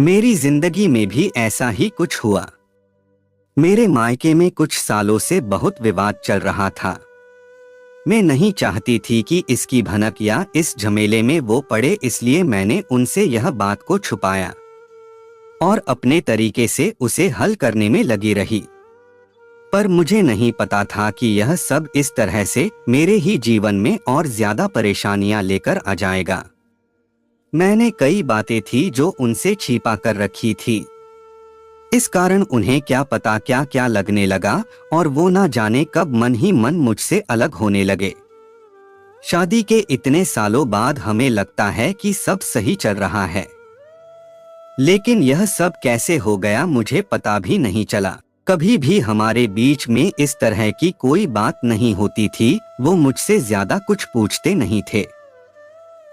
मेरी जिंदगी में भी ऐसा ही कुछ हुआ। मेरे मायके में कुछ सालों से बहुत विवाद चल रहा था। मैं नहीं चाहती थी कि इसकी भनक या इस झमेले में वो पड़े, इसलिए मैंने उनसे यह बात को छुपाया और अपने तरीके से उसे हल करने में लगी रही। पर मुझे नहीं पता था कि यह सब इस तरह से मेरे ही जीवन में और ज्यादा परेशानियां लेकर आ जाएगा। मैंने कई बातें थी जो उनसे छिपा कर रखी थी। इस कारण उन्हें क्या पता क्या क्या लगने लगा और वो ना जाने कब मन ही मन मुझसे अलग होने लगे। शादी के इतने सालों बाद हमें लगता है कि सब सही चल रहा है, लेकिन यह सब कैसे हो गया मुझे पता भी नहीं चला। कभी भी हमारे बीच में इस तरह की कोई बात नहीं होती थी। वो मुझसे ज्यादा कुछ पूछते नहीं थे।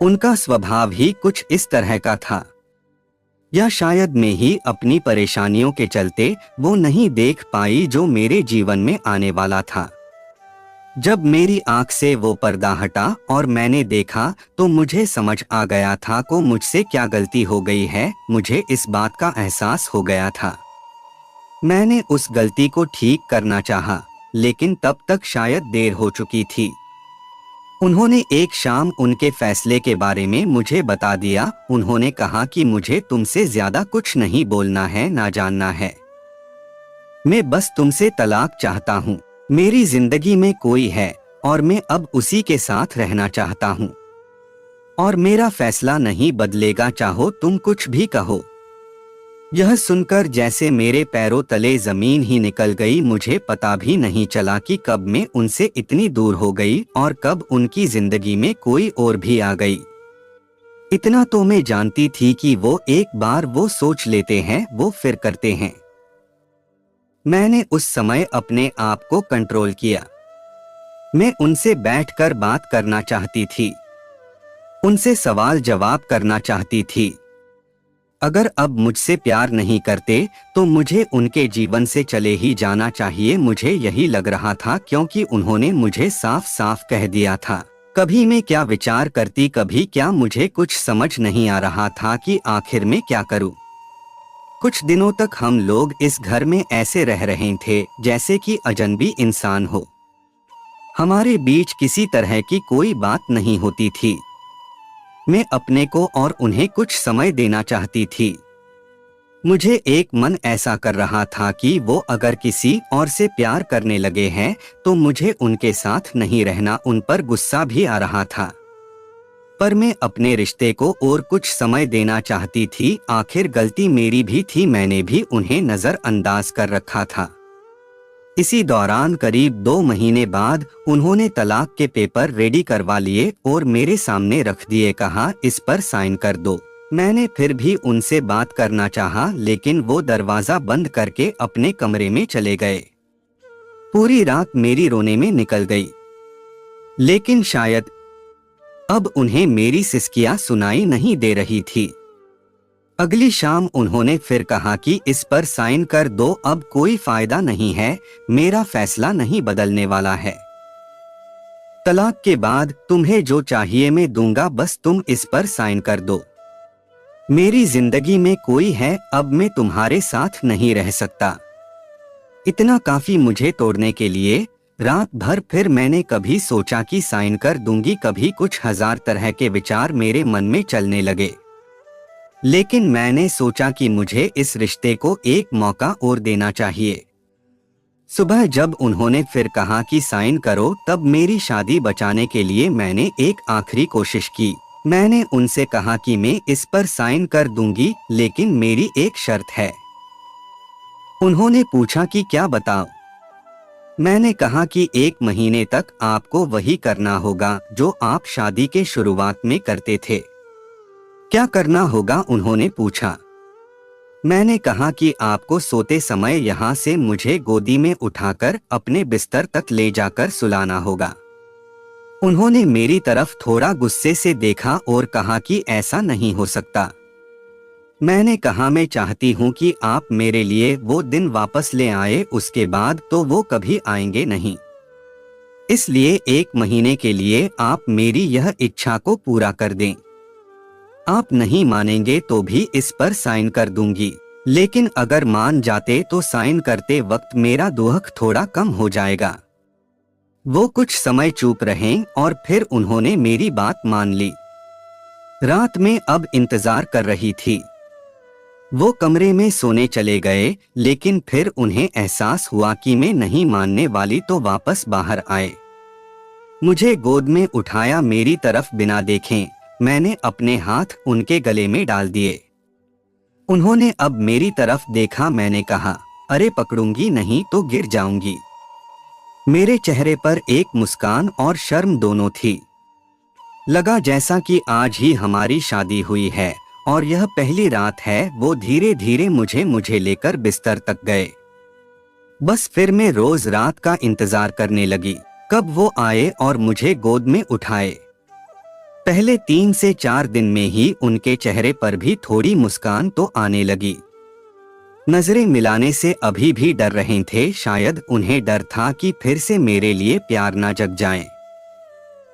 उनका स्वभाव ही कुछ इस तरह का था, या शायद मैं ही अपनी परेशानियों के चलते वो नहीं देख पाई जो मेरे जीवन में आने वाला था। जब मेरी आंख से वो पर्दा हटा और मैंने देखा तो मुझे समझ आ गया था कि मुझसे क्या गलती हो गई है। मुझे इस बात का एहसास हो गया था। मैंने उस गलती को ठीक करना चाहा, लेकिन तब तक शायद देर हो चुकी थी। उन्होंने एक शाम उनके फैसले के बारे में मुझे बता दिया। उन्होंने कहा कि मुझे तुमसे ज्यादा कुछ नहीं बोलना है, ना जानना है। मैं बस तुमसे तलाक चाहता हूँ। मेरी जिंदगी में कोई है और मैं अब उसी के साथ रहना चाहता हूँ, और मेरा फैसला नहीं बदलेगा, चाहो तुम कुछ भी कहो। यह सुनकर जैसे मेरे पैरों तले जमीन ही निकल गई। मुझे पता भी नहीं चला कि कब मैं उनसे इतनी दूर हो गई और कब उनकी जिंदगी में कोई और भी आ गई। इतना तो मैं जानती थी कि वो एक बार वो सोच लेते हैं वो फिर करते हैं। मैंने उस समय अपने आप को कंट्रोल किया। मैं उनसे बैठकर बात करना चाहती थी, उनसे सवाल जवाब करना चाहती थी। अगर अब मुझसे प्यार नहीं करते तो मुझे उनके जीवन से चले ही जाना चाहिए। मुझे यही लग रहा था, क्योंकि उन्होंने मुझे साफ साफ कह दिया था। कभी मैं क्या विचार करती, कभी क्या, मुझे कुछ समझ नहीं आ रहा था कि आखिर में क्या करूं। कुछ दिनों तक हम लोग इस घर में ऐसे रह रहे थे जैसे कि अजनबी इंसान हो। हमारे बीच किसी तरह की कोई बात नहीं होती थी। मैं अपने को और उन्हें कुछ समय देना चाहती थी। मुझे एक मन ऐसा कर रहा था कि वो अगर किसी और से प्यार करने लगे हैं तो मुझे उनके साथ नहीं रहना। उन पर गुस्सा भी आ रहा था, पर मैं अपने रिश्ते को और कुछ समय देना चाहती थी। आखिर गलती मेरी भी थी, मैंने भी उन्हें नजरअंदाज कर रखा था। इसी दौरान करीब 2 महीने बाद उन्होंने तलाक के पेपर रेडी करवा लिए और मेरे सामने रख दिए। कहा, इस पर साइन कर दो। मैंने फिर भी उनसे बात करना चाहा, लेकिन वो दरवाजा बंद करके अपने कमरे में चले गए। पूरी रात मेरी रोने में निकल गई, लेकिन शायद अब उन्हें मेरी सिसकियां सुनाई नहीं दे रही थी। अगली शाम उन्होंने फिर कहा कि इस पर साइन कर दो, अब कोई फायदा नहीं है, मेरा फैसला नहीं बदलने वाला है। तलाक के बाद तुम्हें जो चाहिए मैं दूंगा, बस तुम इस पर साइन कर दो। मेरी जिंदगी में कोई है, अब मैं तुम्हारे साथ नहीं रह सकता। इतना काफी मुझे तोड़ने के लिए। रात भर फिर मैंने कभी सोचा कि साइन कर दूंगी, कभी कुछ हजार तरह के विचार मेरे मन में चलने लगे। लेकिन मैंने सोचा कि मुझे इस रिश्ते को एक मौका और देना चाहिए। सुबह जब उन्होंने फिर कहा कि साइन करो, तब मेरी शादी बचाने के लिए मैंने एक आखिरी कोशिश की। मैंने उनसे कहा कि मैं इस पर साइन कर दूंगी, लेकिन मेरी एक शर्त है। उन्होंने पूछा कि क्या, बताओ। मैंने कहा कि 1 महीने तक आपको वही करना होगा जो आप शादी के शुरुआत में करते थे। क्या करना होगा, उन्होंने पूछा। मैंने कहा कि आपको सोते समय यहाँ से मुझे गोदी में उठाकर अपने बिस्तर तक ले जाकर सुलाना होगा। उन्होंने मेरी तरफ थोड़ा गुस्से से देखा और कहा कि ऐसा नहीं हो सकता। मैंने कहा, मैं चाहती हूँ कि आप मेरे लिए वो दिन वापस ले आए, उसके बाद तो वो कभी आएंगे नहीं। इसलिए 1 महीने के लिए आप मेरी यह इच्छा को पूरा कर दें। आप नहीं मानेंगे तो भी इस पर साइन कर दूंगी, लेकिन अगर मान जाते तो साइन करते वक्त मेरा दुख थोड़ा कम हो जाएगा। वो कुछ समय चुप रहे और फिर उन्होंने मेरी बात मान ली। रात में अब इंतजार कर रही थी। वो कमरे में सोने चले गए, लेकिन फिर उन्हें एहसास हुआ कि मैं नहीं मानने वाली तो वापस बाहर आए। मुझे गोद में उठाया, मेरी तरफ बिना देखे मैंने अपने हाथ उनके गले में डाल दिए। उन्होंने अब मेरी तरफ देखा, मैंने कहा, अरे पकड़ूंगी नहीं तो गिर जाऊंगी। मेरे चेहरे पर एक मुस्कान और शर्म दोनों थी। लगा जैसा कि आज ही हमारी शादी हुई है और यह पहली रात है। वो धीरे धीरे मुझे लेकर बिस्तर तक गए। बस फिर मैं रोज रात का इंतजार करने लगी, कब वो आए और मुझे गोद में उठाए। पहले 3 से 4 दिन में ही उनके चेहरे पर भी थोड़ी मुस्कान तो आने लगी। नजरें मिलाने से अभी भी डर रहे थे, शायद उन्हें डर था कि फिर से मेरे लिए प्यार ना जग जाए।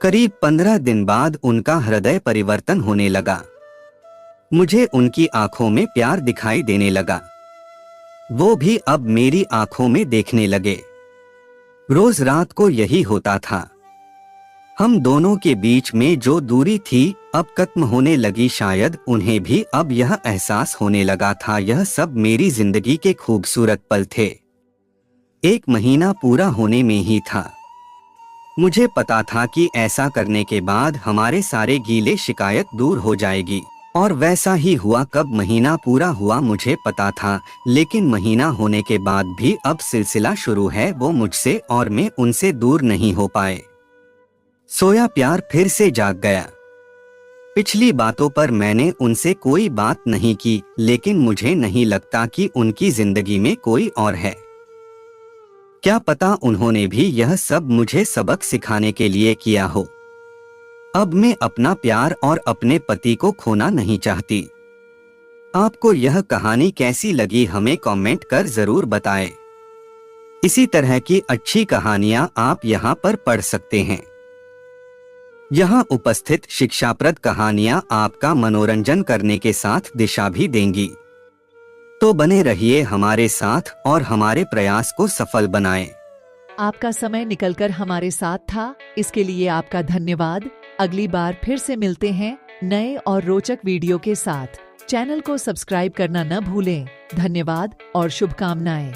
करीब 15 दिन बाद उनका हृदय परिवर्तन होने लगा। मुझे उनकी आंखों में प्यार दिखाई देने लगा। वो भी अब मेरी आंखों में देखने लगे। रोज रात को यही होता था। हम दोनों के बीच में जो दूरी थी अब खत्म होने लगी। शायद उन्हें भी अब यह एहसास होने लगा था। यह सब मेरी जिंदगी के खूबसूरत पल थे। 1 महीना पूरा होने में ही था। मुझे पता था कि ऐसा करने के बाद हमारे सारे गीले शिकायत दूर हो जाएगी, और वैसा ही हुआ। कब महीना पूरा हुआ मुझे पता था, लेकिन महीना होने के बाद भी अब सिलसिला शुरू है। वो मुझसे और मैं उनसे दूर नहीं हो पाए। सोया प्यार फिर से जाग गया। पिछली बातों पर मैंने उनसे कोई बात नहीं की, लेकिन मुझे नहीं लगता कि उनकी जिंदगी में कोई और है। क्या पता उन्होंने भी यह सब मुझे सबक सिखाने के लिए किया हो। अब मैं अपना प्यार और अपने पति को खोना नहीं चाहती। आपको यह कहानी कैसी लगी हमें कमेंट कर जरूर बताएं। इसी तरह की अच्छी कहानियां आप यहां पर पढ़ सकते हैं। यहाँ उपस्थित शिक्षाप्रद कहानियां आपका मनोरंजन करने के साथ दिशा भी देंगी। तो बने रहिए हमारे साथ और हमारे प्रयास को सफल बनाएं। आपका समय निकलकर हमारे साथ था, इसके लिए आपका धन्यवाद। अगली बार फिर से मिलते हैं नए और रोचक वीडियो के साथ। चैनल को सब्सक्राइब करना न भूलें। धन्यवाद और शुभकामनाएं।